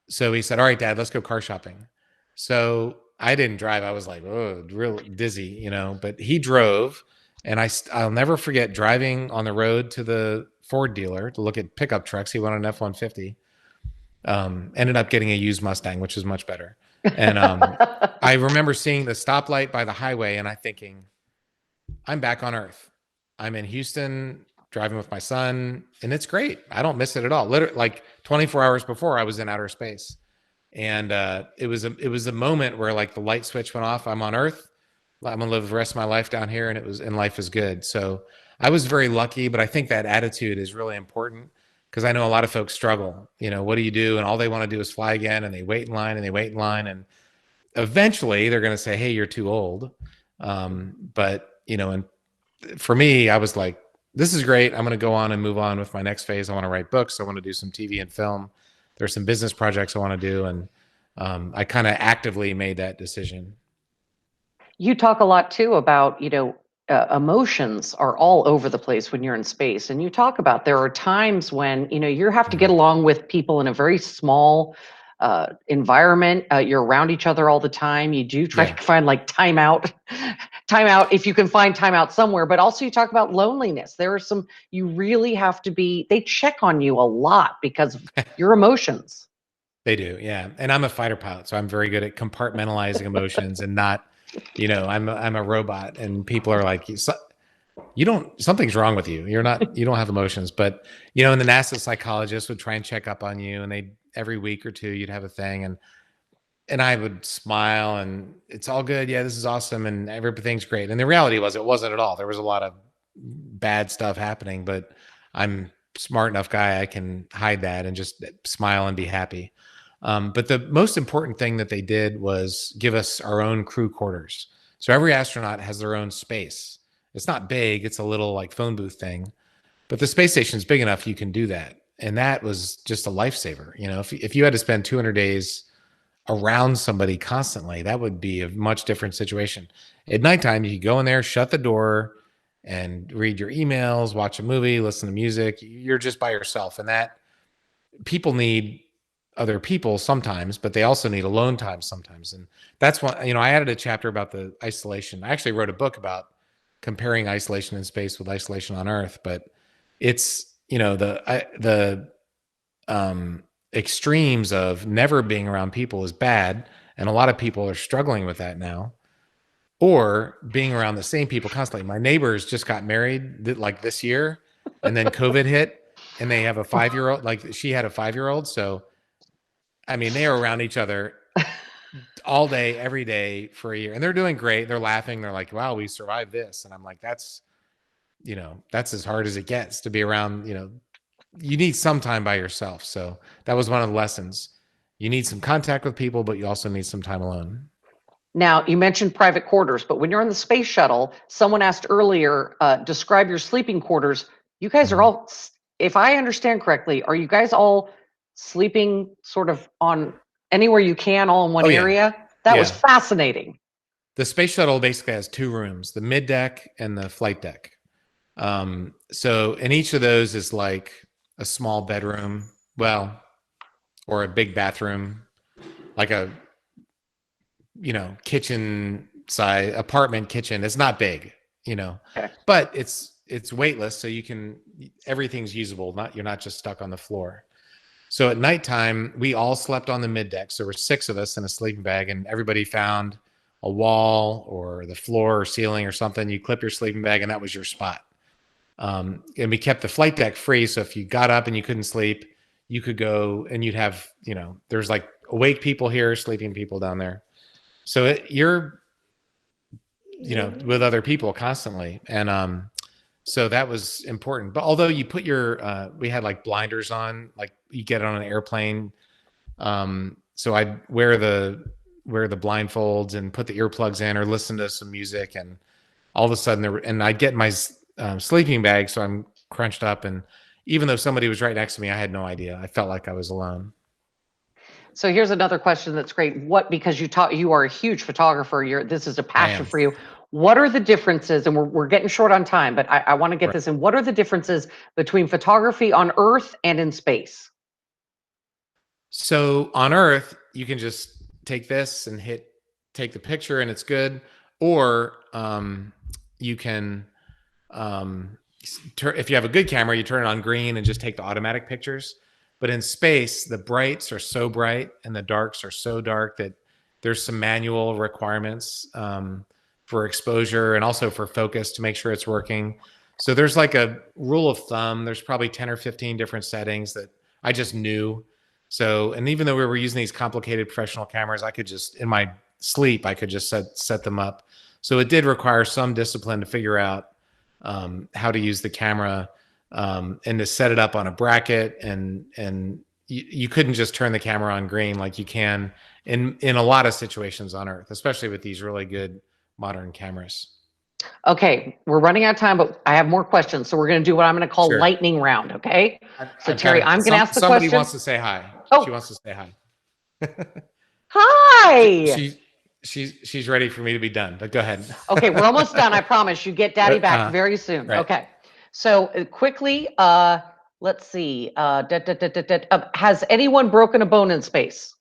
So he said, all right, Dad, let's go car shopping. So I didn't drive. I was like, oh, real dizzy, you know, but he drove. And I'll never forget driving on the road to the Ford dealer to look at pickup trucks. He wanted an F-150. Ended up getting a used Mustang, which is much better. And I remember seeing the stoplight by the highway and I thinking, I'm back on Earth. I'm in Houston driving with my son and it's great. I don't miss it at all. Literally, like 24 hours before I was in outer space. And it was a moment where like the light switch went off. I'm on Earth. I'm gonna live the rest of my life down here, and life is good. So I was very lucky, but I think that attitude is really important because I know a lot of folks struggle. You know, what do you do? And all they want to do is fly again, and they wait in line, and they wait in line, and eventually they're going to say, "Hey, you're too old." But you know, and for me, I was like, "This is great. I'm going to go on and move on with my next phase. I want to write books. I want to do some TV and film. There's some business projects I want to do," and I kind of actively made that decision. You talk a lot too about, emotions are all over the place when you're in space. And you talk about there are times when, you have to get along with people in a very small environment. You're around each other all the time. You do try to find like timeout, if you can find timeout somewhere. But also you talk about loneliness. There are some, you really have to they check on you a lot because of your emotions. They do. Yeah. And I'm a fighter pilot, so I'm very good at compartmentalizing emotions and not, I'm a robot, and people are like, something's wrong with you. You don't have emotions. But, and the NASA psychologist would try and check up on you, and every week or two you'd have a thing. And I would smile and it's all good. Yeah, this is awesome. And everything's great. And the reality was it wasn't at all. There was a lot of bad stuff happening, but I'm a smart enough guy. I can hide that and just smile and be happy. But the most important thing that they did was give us our own crew quarters. So every astronaut has their own space. It's not big. It's a little like phone booth thing, but the space station is big enough you can do that. And that was just a lifesaver. If you had to spend 200 days around somebody constantly, that would be a much different situation. At nighttime, you could go in there, shut the door, and read your emails, watch a movie, listen to music. You're just by yourself. And that people need other people sometimes, but they also need alone time sometimes. And that's why, I added a chapter about the isolation. I actually wrote a book about comparing isolation in space with isolation on Earth, but it's, the extremes of never being around people is bad. And a lot of people are struggling with that now, or being around the same people constantly. My neighbors just got married like this year, and then COVID hit, and they have a 5-year-old, like she had a 5-year-old. So, I mean, they are around each other all day, every day for a year, and they're doing great. They're laughing. They're like, wow, we survived this. And I'm like, that's as hard as it gets to be around, you need some time by yourself. So that was one of the lessons. You need some contact with people, but you also need some time alone. Now, you mentioned private quarters, but when you're on the space shuttle, someone asked earlier, describe your sleeping quarters. You guys are all, if I understand correctly, are you guys all sleeping sort of on anywhere you can, all in one area? That was fascinating. The space shuttle basically has 2 rooms, the mid deck and the flight deck. So in each of those is like a small bedroom, or a big bathroom, like a, kitchen size apartment kitchen. It's not big, but it's weightless. So everything's usable. You're not just stuck on the floor. So at nighttime, we all slept on the mid deck. So there were 6 of us in a sleeping bag, and everybody found a wall or the floor or ceiling or something. You clip your sleeping bag, and that was your spot. And we kept the flight deck free, so if you got up and you couldn't sleep, you could go and you'd have, there's like awake people here, sleeping people down there. So you're, with other people constantly. And so that was important. But although you put we had like blinders on, like you get on an airplane. So I'd wear the blindfolds and put the earplugs in or listen to some music, and all of a sudden and I'd get my sleeping bag, so I'm crunched up, and even though somebody was right next to me, I had no idea. I felt like I was alone. So here's another question that's great. Because you are a huge photographer, this is a passion for you. What are the differences, and we're getting short on time, but I want to get this in. What are the differences between photography on Earth and in space? So on Earth, you can just take this and take the picture and it's good. Or you can, if you have a good camera, you turn it on green and just take the automatic pictures. But in space, the brights are so bright and the darks are so dark that there's some manual requirements for exposure and also for focus to make sure it's working. So there's like a rule of thumb. There's probably 10 or 15 different settings that I just knew. So, and even though we were using these complicated professional cameras, I could just, in my sleep, I could just set them up. So it did require some discipline to figure out how to use the camera and to set it up on a bracket. And you couldn't just turn the camera on green like you can in a lot of situations on Earth, especially with these really good modern cameras. Okay, we're running out of time, but I have more questions. So we're going to do what I'm going to call lightning round, okay? So Terry, I'm going to ask the question. Somebody wants to say hi. Oh. She wants to say hi. Hi! She's ready for me to be done, but go ahead. Okay, we're almost done. I promise. You get Daddy back very soon. Right. Okay. So quickly, let's see. Has anyone broken a bone in space?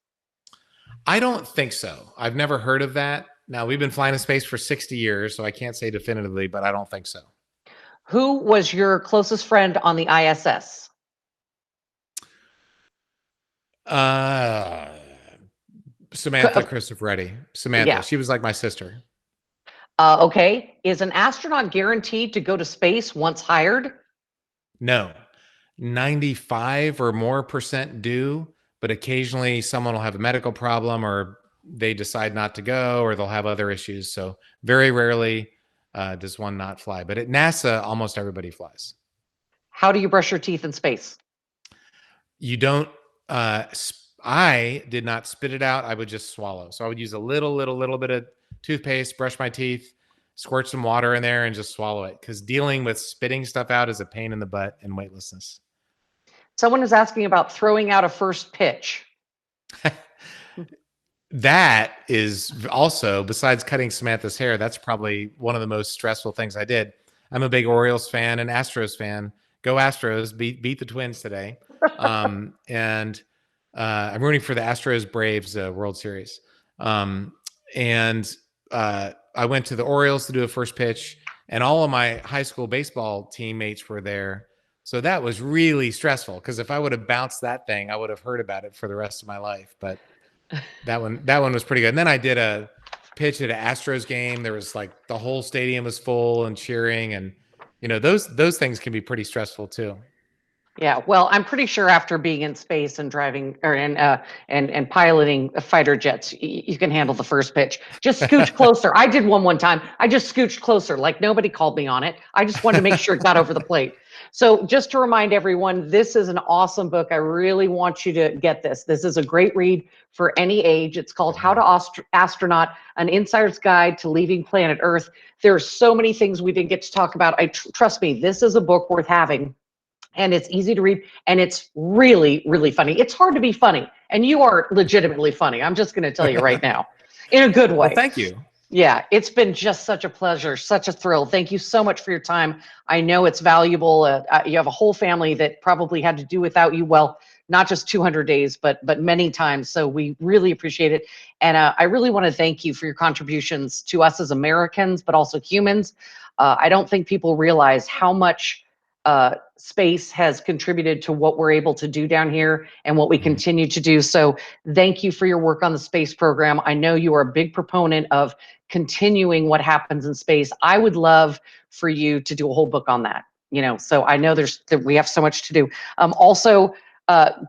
I don't think so. I've never heard of that. Now, we've been flying in space for 60 years, so I can't say definitively, but I don't think so. Who was your closest friend on the ISS? Samantha Cristoforetti. Samantha. Yeah. She was like my sister. Okay. Is an astronaut guaranteed to go to space once hired? No. 95 or more % do, but occasionally someone will have a medical problem or they decide not to go, or they'll have other issues. So very rarely does one not fly. But at NASA, almost everybody flies. How do you brush your teeth in space? You don't. I did not spit it out. I would just swallow. So I would use a little bit of toothpaste, brush my teeth, squirt some water in there, and just swallow it. Because dealing with spitting stuff out is a pain in the butt in weightlessness. Someone is asking about throwing out a first pitch. That is also, besides cutting Samantha's hair, that's probably one of the most stressful things I did. I'm a big Orioles fan and Astros fan. Go Astros, beat the Twins today. And I'm rooting for the Astros Braves World Series. And I went to the Orioles to do a first pitch, and all of my high school baseball teammates were there. So that was really stressful, because if I would have bounced that thing, I would have heard about it for the rest of my life. But that one was pretty good. And then I did a pitch at an Astros game. There was like the whole stadium was full and cheering, and those things can be pretty stressful too. Yeah, well, I'm pretty sure after being in space and driving and piloting fighter jets, you can handle the first pitch. Just scooch closer. I did one time. I just scooched closer, like nobody called me on it. I just wanted to make sure it got over the plate. So just to remind everyone, this is an awesome book. I really want you to get this. This is a great read for any age. It's called How to Astronaut, An Insider's Guide to Leaving Planet Earth. There are so many things we didn't get to talk about. Trust me, this is a book worth having. And it's easy to read, and it's really, really funny. It's hard to be funny, and you are legitimately funny. I'm just going to tell you right now, in a good way. Well, thank you. Yeah, it's been just such a pleasure, such a thrill. Thank you so much for your time. I know it's valuable. You have a whole family that probably had to do without you. Well, not just 200 days, but many times. So we really appreciate it. And I really want to thank you for your contributions to us as Americans, but also humans. I don't think people realize how much space has contributed to what we're able to do down here and what we continue to do. So thank you for your work on the space program. I know you are a big proponent of continuing what happens in space. I would love for you to do a whole book on that. So I know we have so much to do. Also,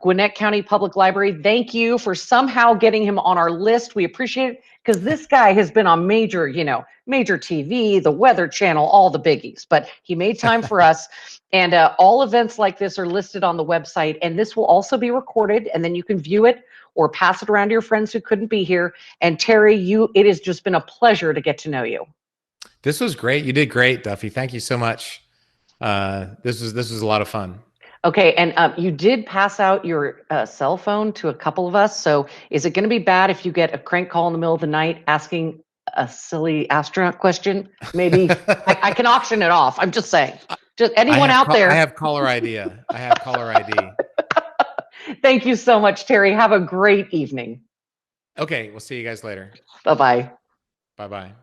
Gwinnett County Public Library, thank you for somehow getting him on our list. We appreciate it, because this guy has been on major TV, the Weather Channel, all the biggies, but he made time for us. And all events like this are listed on the website, and this will also be recorded, and then you can view it or pass it around to your friends who couldn't be here. And Terry, it has just been a pleasure to get to know you. This was great. You did great, Duffy. Thank you so much. This was a lot of fun. Okay, and you did pass out your cell phone to a couple of us. So is it going to be bad if you get a crank call in the middle of the night asking a silly astronaut question? Maybe I can auction it off. I'm just saying. Just anyone out there. I have caller ID. I have caller ID. Thank you so much, Terry. Have a great evening. Okay, we'll see you guys later. Bye-bye. Bye-bye.